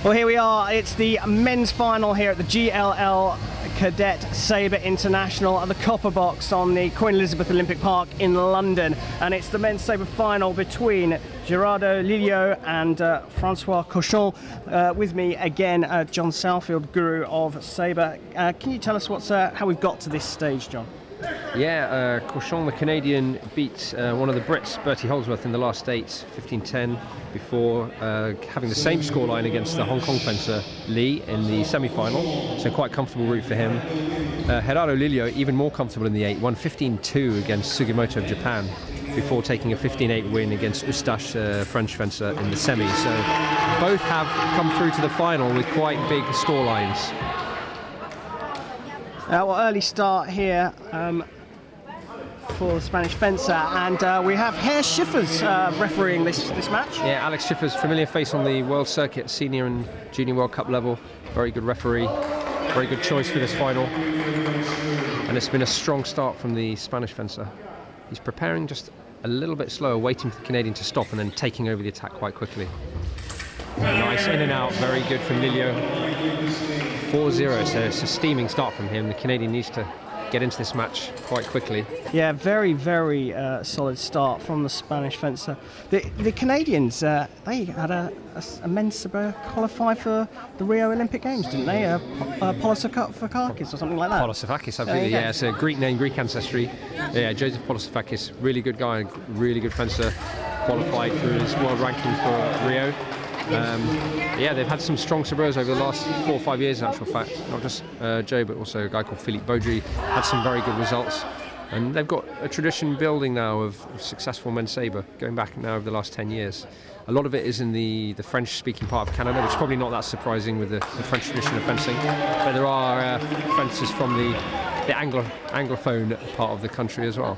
Well, here we are. It's the men's final here at the GLL Cadet Sabre International at the Copper Box on the Queen Elizabeth Olympic Park in London. And it's the men's sabre final between Gerardo Lillo and Francois Cauchon. With me again, John Southfield, guru of sabre. Can you tell us how we've got to this stage, John? Yeah, Cauchon, the Canadian, beat one of the Brits, Bertie Holdsworth, in the last eight, 15-10, before having the same scoreline against the Hong Kong fencer Lee in the semi-final. So quite comfortable route for him. Gerardo Lillo, even more comfortable in the 8, won 15-2 against Sugimoto of Japan, before taking a 15-8 win against Eustache, French fencer, in the semi. So both have come through to the final with quite big scorelines. Well, early start here for the Spanish fencer, and we have Herr Schiffers refereeing this match. Yeah, Alex Schiffers, familiar face on the world circuit, senior and junior World Cup level. Very good referee, very good choice for this final. And it's been a strong start from the Spanish fencer. He's preparing just a little bit slower, waiting for the Canadian to stop and then taking over the attack quite quickly. Nice in and out, very good from Lillo. 4-0, so it's a steaming start from him. The Canadian needs to get into this match quite quickly. Yeah, very, very solid start from the Spanish fencer. The Canadians, they had a men's sabre qualify for the Rio Olympic Games, didn't they? Polosafakis or something like that. Polosafakis, absolutely, yeah. It's a Greek name, Greek ancestry. Yeah, Joseph Polosafakis, really good guy, really good fencer, qualified through his world ranking for Rio. Yeah, they've had some strong sabres over the last 4 or 5 years, in actual fact. Not just Joe, but also a guy called Philippe Baudry had some very good results. And they've got a tradition building now of successful men's sabre, going back now over the last 10 years. A lot of it is in the French-speaking part of Canada, which is probably not that surprising with the French tradition of fencing. But there are fencers from the Anglophone part of the country as well.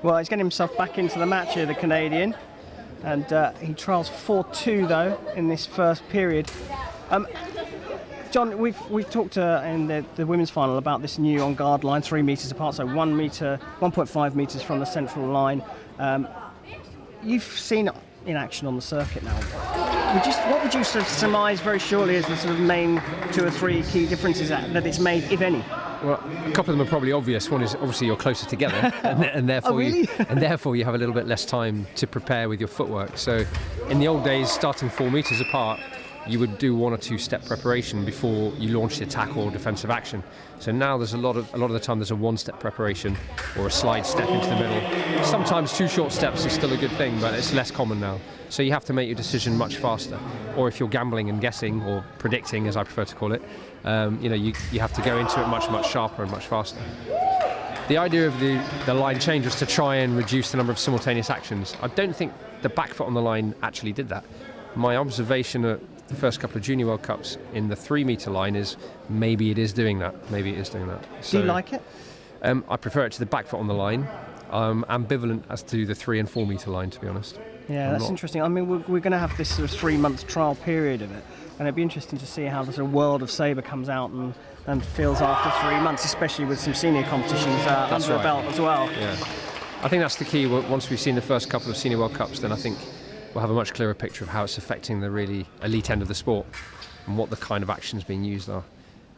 Well, he's getting himself back into the match here, the Canadian. And he trials 4-2 though in this first period. John, we've talked in the women's final about this new on-guard line, 3 metres apart, so 1.5 metres from the central line. You've seen it in action on the circuit now. What would you sort of surmise very shortly as the sort of main 2 or 3 key differences that it's made, if any? Well, a couple of them are probably obvious. One is obviously you're closer together, and therefore, oh, really? therefore you have a little bit less time to prepare with your footwork. So, in the old days, starting 4 metres apart, you would do 1 or 2 step preparation before you launch the attack or defensive action. So now there's a lot of the time there's a 1-step preparation or a slide step into the middle. Sometimes 2 short steps is still a good thing, but it's less common now. So you have to make your decision much faster. Or if you're gambling and guessing, or predicting, as I prefer to call it, you have to go into it much sharper and much faster. The idea of the line change was to try and reduce the number of simultaneous actions. I don't think the back foot on the line actually did that. My observation at the first couple of Junior World Cups in the 3 metre line is maybe it is doing that. So, do you like it? I prefer it to the back foot on the line. I'm ambivalent as to the 3 and 4 metre line, to be honest. Yeah, that's interesting. I mean, we're going to have this sort of 3-month trial period of it, and it'd be interesting to see how the sort of world of sabre comes out and feels after 3 months, especially with some senior competitions under the belt as well. Yeah, I think that's the key. Once we've seen the first couple of Senior World Cups, then I think we'll have a much clearer picture of how it's affecting the really elite end of the sport and what the kind of actions being used are.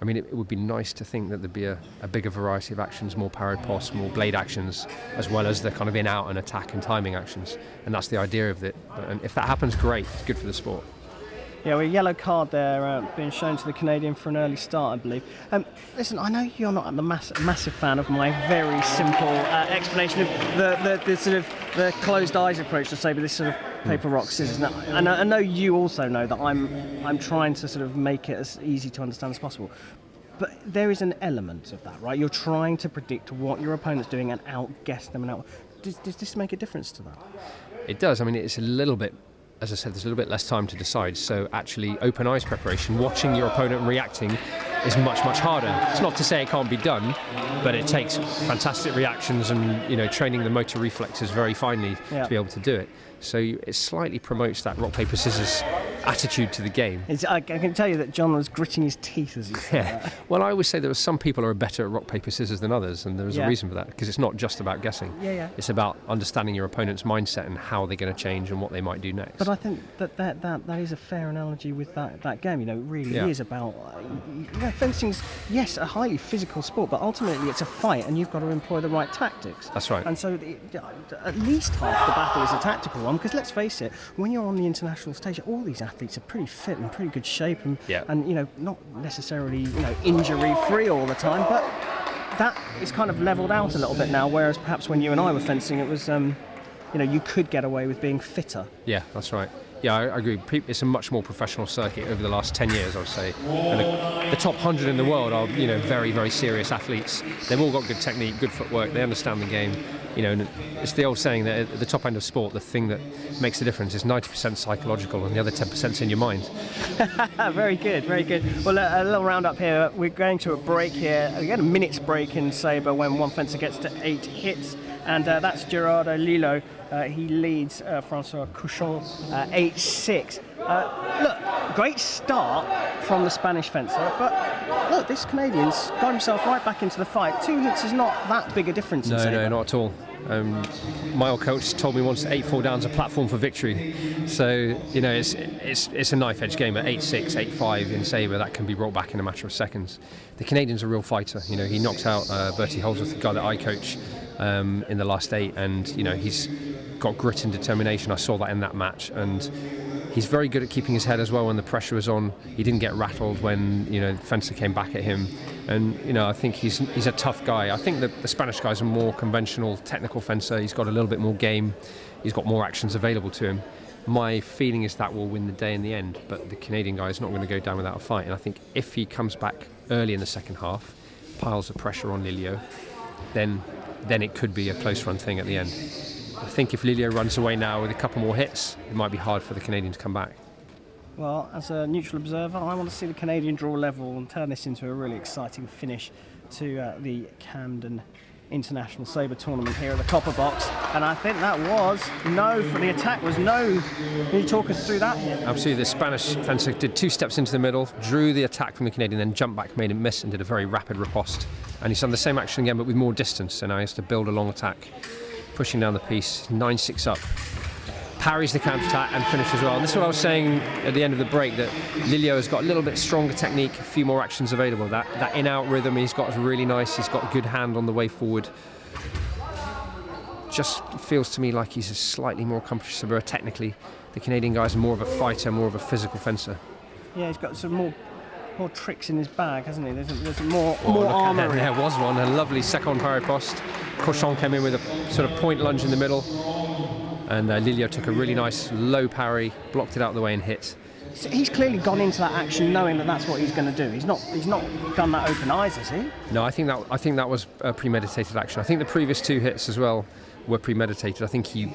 I mean, it would be nice to think that there'd be a bigger variety of actions, more parried post, more blade actions, as well as the kind of in-out and attack and timing actions. And that's the idea of it. And if that happens, great. It's good for the sport. Yeah, well, a yellow card there being shown to the Canadian for an early start, I believe. Listen, I know you're not the massive fan of my very simple explanation of the sort of the closed eyes approach to sabre, this sort of paper, rock, scissors. And I know you also know that I'm trying to sort of make it as easy to understand as possible. But there is an element of that, right? You're trying to predict what your opponent's doing and outguess them. Does this make a difference to that? It does. I mean, it's a little bit, as I said, there's a little bit less time to decide. So actually, open eyes preparation, watching your opponent reacting, is much harder. It's not to say it can't be done, but it takes fantastic reactions and training the motor reflexes very finely to be able to do it. So it slightly promotes that rock, paper, scissors attitude to the game. I can tell you that John was gritting his teeth as he said that. Well, I always say that some people are better at rock, paper, scissors than others, and there's a reason for that, because it's not just about guessing. It's about understanding your opponent's mindset and how they're going to change and what they might do next. But I think that is a fair analogy with that game. It really is about fencing's, yes, a highly physical sport, but ultimately it's a fight, and you've got to employ the right tactics. That's right. And so at least half the battle is a tactical one, because let's face it, when you're on the international stage, all these athletes are pretty fit and pretty good shape, and not necessarily injury free all the time, but that is kind of levelled out a little bit now, whereas perhaps when you and I were fencing, it was you could get away with being fitter. Yeah, that's right. Yeah, I agree. It's a much more professional circuit over the last 10 years, I would say. And the top 100 in the world are, very, very serious athletes. They've all got good technique, good footwork. They understand the game. And it's the old saying that at the top end of sport, the thing that makes the difference is 90% psychological and the other 10% is in your mind. Very good, very good. Well, a little round up here. We're going to a break here. We get a minute's break in Sabre when one fencer gets to 8 hits. And that's Gerardo Lillo. He leads Francois Cauchon 8-6. Look, great start from the Spanish fencer, but look, this Canadian's got himself right back into the fight. 2 hits is not that big a difference. No, not at all. My old coach told me once that 8-4 down's a platform for victory. So it's a knife-edge game. At 8-6, 8-5 in Sabre, that can be brought back in a matter of seconds. The Canadian's a real fighter. He knocked out Bertie Holdsworth, the guy that I coach, in the last 8, and he's got grit and determination. I saw that in that match, and he's very good at keeping his head as well when the pressure was on. He didn't get rattled when the fencer came back at him, and I think he's a tough guy. I think that the Spanish guy's a more conventional, technical fencer. He's got a little bit more game. He's got more actions available to him. My feeling is that will win the day in the end, but the Canadian guy is not going to go down without a fight. And I think if he comes back early in the second half, piles of pressure on Lillo, then it could be a close run thing at the end. I think if Lillo runs away now with a couple more hits, it might be hard for the Canadian to come back. Well, as a neutral observer, I want to see the Canadian draw level and turn this into a really exciting finish to the Camden International Sabre tournament here at the Copper Box. And I think that was no for the attack, was no. Can you talk us through that? Absolutely. The Spanish fencer did 2 steps into the middle, drew the attack from the Canadian, then jumped back, made him miss, and did a very rapid riposte. And he's done the same action again, but with more distance. So now he has to build a long attack, pushing down the piece, 9-6 up. Parries the counter-attack and finishes well. And this is what I was saying at the end of the break, that Lillo has got a little bit stronger technique, a few more actions available. That in-out rhythm he's got is really nice. He's got a good hand on the way forward. Just feels to me like he's a slightly more accomplished Sabre technically. The Canadian guy's more of a fighter, more of a physical fencer. Yeah, he's got some more tricks in his bag, hasn't he? There's more armour. There was one, a lovely second parry post. Cauchon came in with a sort of point lunge in the middle, and Lillo took a really nice low parry, blocked it out of the way and hit. So he's clearly gone into that action knowing that that's what he's going to do. He's not done that open eyes, has he? No, I think that was a premeditated action. I think the previous 2 hits as well were premeditated. I think he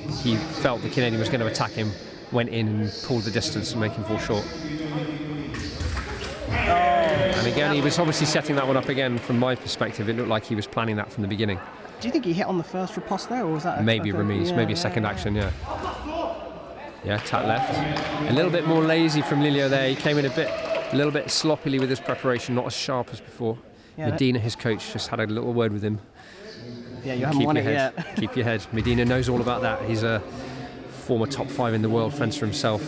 felt the Canadian was going to attack him, went in and pulled the distance and make him fall short. And again, he was obviously setting that one up again. From my perspective, it looked like he was planning that from the beginning. Do you think he hit on the first riposte there, or was that maybe a remise, maybe a second action? Yeah, tap left. A little bit more lazy from Lillo there. He came in a little bit sloppily with his preparation, not as sharp as before. Medina, his coach, just had a little word with him. Yeah, you haven't won it yet. Keep your head. Medina knows all about that. He's a former top 5 in the world fencer himself.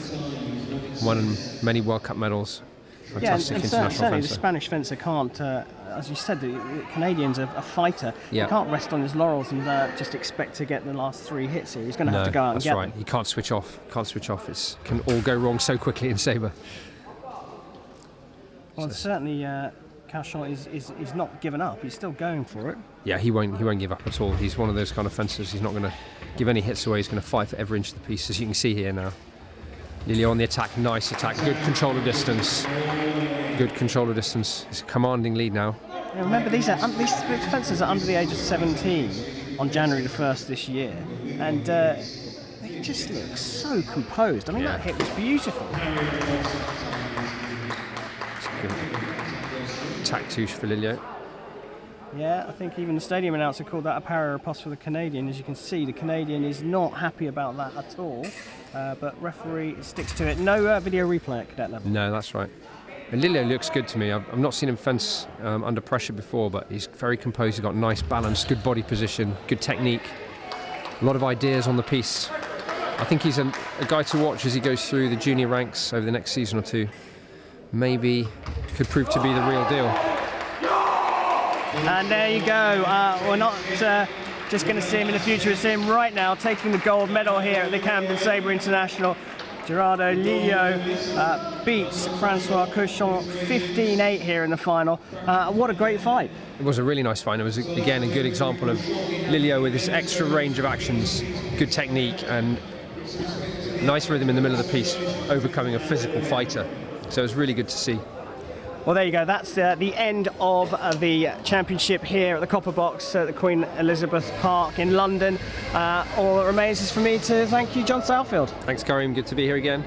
Won many World Cup medals. Fantastic international certainly fencer. The Spanish fencer can't, as you said, the Canadian's a fighter. He can't rest on his laurels and just expect to get the last 3 hits here. He's going to have to go out and get them. That's right. He can't switch off. It can all go wrong so quickly in Sabre. Well, certainly Cauchon is not given up. He's still going for it. Yeah, he won't give up at all. He's one of those kind of fencers. He's not going to give any hits away. He's going to fight for every inch of the piece, as you can see here now. Lillo on the attack, nice attack, good control of distance. It's a commanding lead now. Yeah, remember, these fencers are under the age of 17 on January the 1st this year, and they just look so composed. I mean, that hit was beautiful. It's a good attack touche for Lillo. Yeah, I think even the stadium announcer called that a para riposte for the Canadian. As you can see, the Canadian is not happy about that at all, but referee sticks to it. No video replay at cadet level. No, that's right. And Lillo looks good to me. I've not seen him fence under pressure before, but he's very composed. He's got nice balance, good body position, good technique, a lot of ideas on the piece. I think he's a guy to watch as he goes through the junior ranks over the next season or two. Maybe could prove to be the real deal. And there you go. We're not just going to see him in the future. We're seeing him right now taking the gold medal here at the Camden Sabre International. Gerardo Lillo beats Francois Cauchon 15-8 here in the final. What a great fight. It was a really nice fight. It was, again, a good example of Lillo with this extra range of actions, good technique and nice rhythm in the middle of the piece, overcoming a physical fighter. So it was really good to see. Well, there you go. That's the end of the championship here at the Copper Box at the Queen Elizabeth Park in London. All that remains is for me to thank you, John Southfield. Thanks, Karim. Good to be here again.